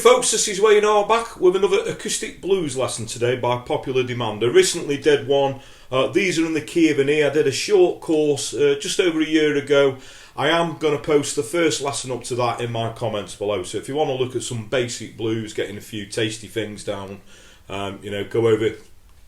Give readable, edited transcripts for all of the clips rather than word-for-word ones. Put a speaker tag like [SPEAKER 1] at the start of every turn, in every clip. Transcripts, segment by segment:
[SPEAKER 1] folks, this is Wayne R back with another acoustic blues lesson today by popular demand. I recently did one, these are in the key of an E. I did a short course just over a year ago. I am going to post the first lesson up to that in my comments below, so if you want to look at some basic blues, getting a few tasty things down, go over,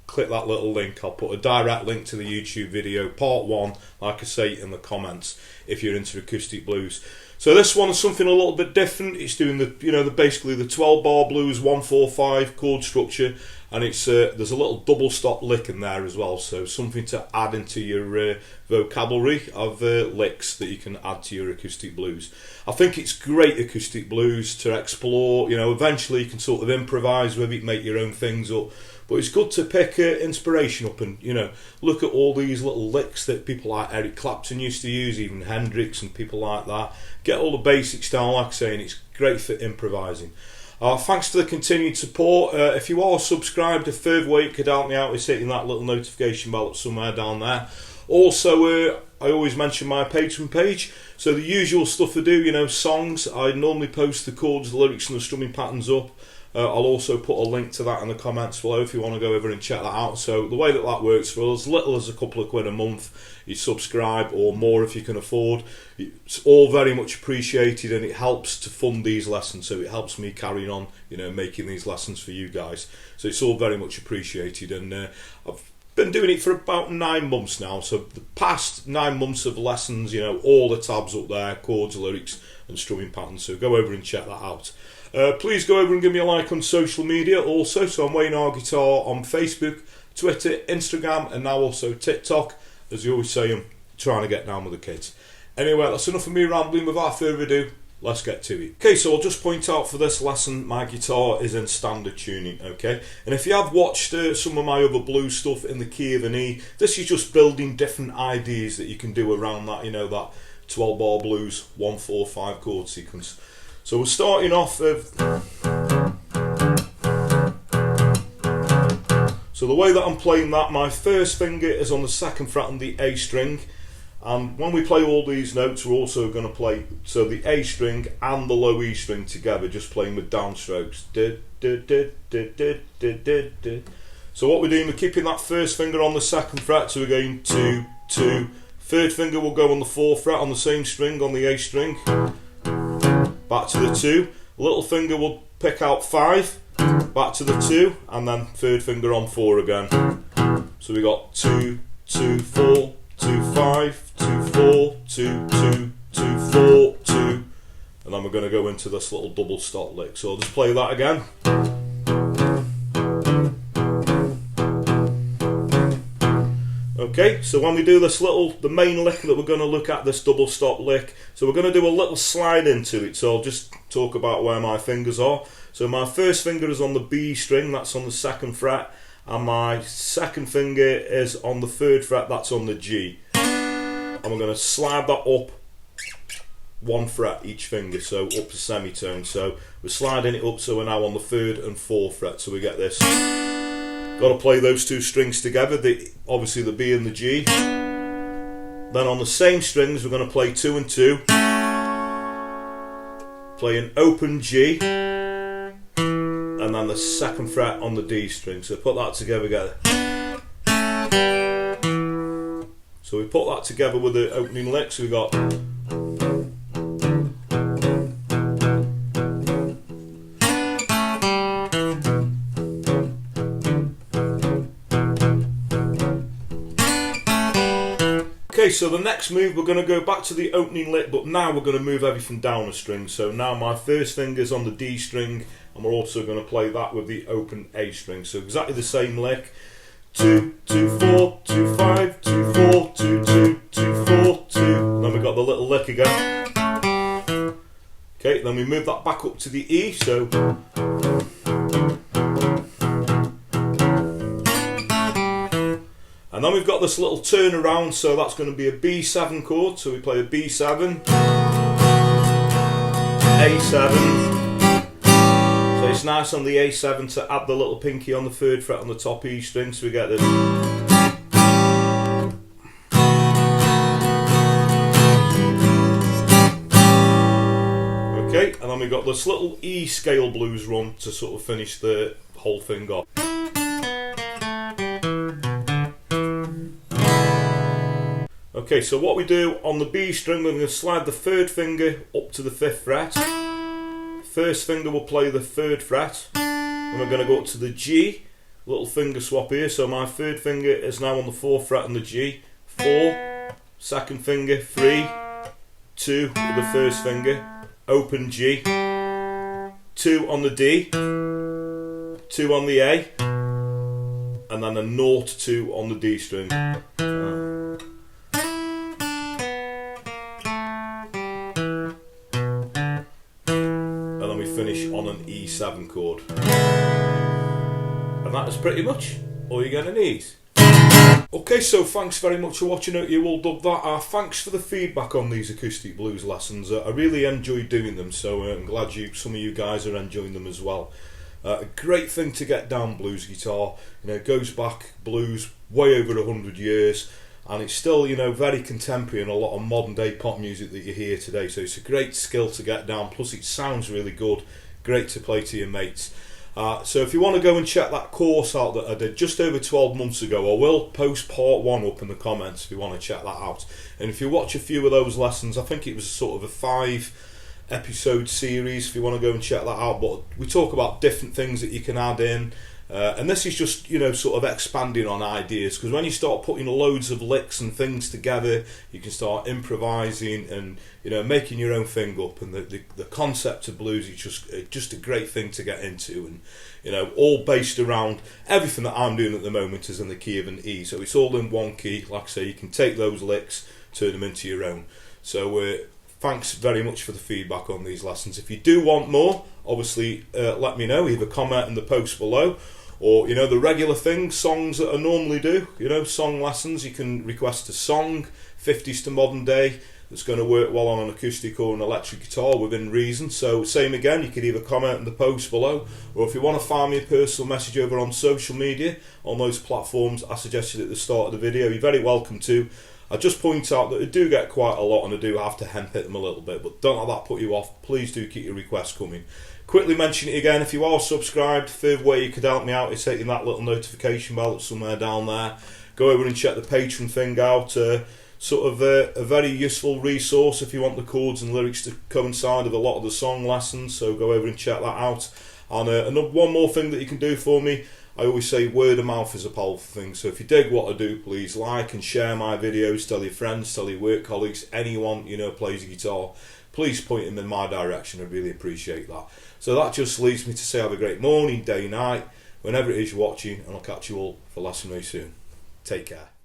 [SPEAKER 1] click that little link. I'll put a direct link to the YouTube video, part 1, like I say, in the comments if you're into acoustic blues. So this one is something a little bit different. It's doing basically the 12-bar blues 1-4-5 chord structure, and it's there's a little double stop lick in there as well. So something to add into your vocabulary of licks that you can add to your acoustic blues. I think it's great acoustic blues to explore. Eventually you can sort of improvise with it, make your own things up. But it's good to pick inspiration up and, look at all these little licks that people like Eric Clapton used to use, even Hendrix and people like that. Get all the basics down, like I say, and it's great for improvising. Thanks for the continued support. If you are subscribed, a further way you could help me out is hitting that little notification bell up somewhere down there. Also, I always mention my Patreon page. So the usual stuff I do, songs. I normally post the chords, the lyrics and the strumming patterns up. I'll also put a link to that in the comments below if you want to go over and check that out. So the way that works, for as little as a couple of quid a month, you subscribe, or more if you can afford. It's all very much appreciated, and it helps to fund these lessons. So it helps me carry on, making these lessons for you guys. So it's all very much appreciated, and I've been doing it for about 9 months now. So the past 9 months of lessons, all the tabs up there, chords, lyrics and strumming patterns. So go over and check that out. Please go over and give me a like on social media also. So I'm Wayne R Guitar on Facebook, Twitter, Instagram, and now also TikTok. As you always say, I'm trying to get down with the kids. Anyway, that's enough of me rambling. Without further ado, let's get to it. Okay, so I'll just point out for this lesson, my guitar is in standard tuning, okay? And if you have watched some of my other blues stuff in the key of an E, this is just building different ideas that you can do around that, that 12-bar blues 1-4-5 chord sequence. So we're starting off with... So the way that I'm playing that, my first finger is on the 2nd fret on the A string. And when we play all these notes, we're also going to play the A string and the low E string together, just playing with downstrokes. So what we're doing, we're keeping that first finger on the 2nd fret, so we're going 2, 2. 3rd finger will go on the 4th fret on the same string, on the A string. Back to the 2. Little finger will pick out 5. Back to the 2, and then 3rd finger on 4 again. So we got 2, 2, 4, 2, 5, 2, 4, 2, 2, 2, 4, 2, and then we're going to go into this little double stop lick. So I'll just play that again. Okay, so when we do this the main lick that we're going to look at, this double stop lick, so we're going to do a little slide into it. So I'll just talk about where my fingers are. So my first finger is on the B string, that's on the 2nd fret, and my 2nd finger is on the 3rd fret, that's on the G. And we're going to slide that up 1 fret each finger, so up to semitone. So we're sliding it up, so we're now on the 3rd and 4th fret, so we get this. Got to play those 2 strings together, obviously the B and the G. Then on the same strings we're going to play 2 and 2. Play an open G, and then the 2nd fret on the D string. So put that together. So we put that together with the opening lick. So we got... Okay, so the next move, we're going to go back to the opening lick, but now we're going to move everything down a string. So now my first finger's on the D string, and we're also going to play that with the open A string. So exactly the same lick. 2, 2, 4, 2, 5, 2, 4, 2, 2, 2, 4, 2. And then we've got the little lick again. Okay, then we move that back up to the E. So... And then we've got this little turnaround, so that's going to be a B7 chord. So we play a B7, A7. So it's nice on the A7 to add the little pinky on the 3rd fret on the top E string, so we get this. Okay, and then then we've got this little E scale blues run to sort of finish the whole thing off. Okay, so what we do on the B string, we're going to slide the third finger up to the 5th fret. First finger will play the 3rd fret, and we're going to go up to the G, little finger swap here, so my 3rd finger is now on the 4th fret on the G, 4, 2nd finger, 3, 2 with the 1st finger, open G, 2 on the D, 2 on the A, and then a 0-2 on the D string. And then we finish on an E7 chord. And that is pretty much all you're going to need. Okay, so thanks very much for watching. Out you all dug that. Thanks for the feedback on these acoustic blues lessons. I really enjoyed doing them, so I'm glad some of you guys are enjoying them as well. A great thing to get down blues guitar. You know, it goes back blues way over 100 years, and it's still, you know, very contemporary and a lot of modern day pop music that you hear today. So it's a great skill to get down. Plus, it sounds really good. Great to play to your mates. So if you want to go and check that course out that I did just over 12 months ago, I will post part 1 up in the comments if you want to check that out. And if you watch a few of those lessons, I think it was sort of a 5-episode series if you want to go and check that out. But we talk about different things that you can add in. And this is just, you know, sort of expanding on ideas, because when you start putting loads of licks and things together, you can start improvising and, you know, making your own thing up. And the concept of blues is just a great thing to get into, and, you know, all based around everything that I'm doing at the moment is in the key of an E, so it's all in one key. Like I say, you can take those licks, turn them into your own. So thanks very much for the feedback on these lessons. If you do want more, obviously let me know, either comment in the post below, or, you know, the regular things, songs that I normally do, you know, song lessons. You can request a song, 50s to modern day, that's going to work well on an acoustic or an electric guitar within reason. So same again, you could either comment in the post below, or if you want to find me a personal message over on social media, on those platforms I suggested at the start of the video, you're very welcome to. I just point out that I do get quite a lot and I do have to hemp hit them a little bit, but don't let that put you off. Please do keep your requests coming. Quickly mention it again, if you are subscribed, third way you could help me out is hitting that little notification bell that's somewhere down there. Go over and check the Patreon thing out. Sort of a very useful resource if you want the chords and lyrics to coincide with a lot of the song lessons, so go over and check that out. And one more thing that you can do for me, I always say word of mouth is a powerful thing, so if you dig what I do, please like and share my videos, tell your friends, tell your work colleagues, anyone you know plays a guitar, please point them in my direction. I really appreciate that. So that just leaves me to say have a great morning, day, night, whenever it is you're watching, and I'll catch you all for lesson very soon. Take care.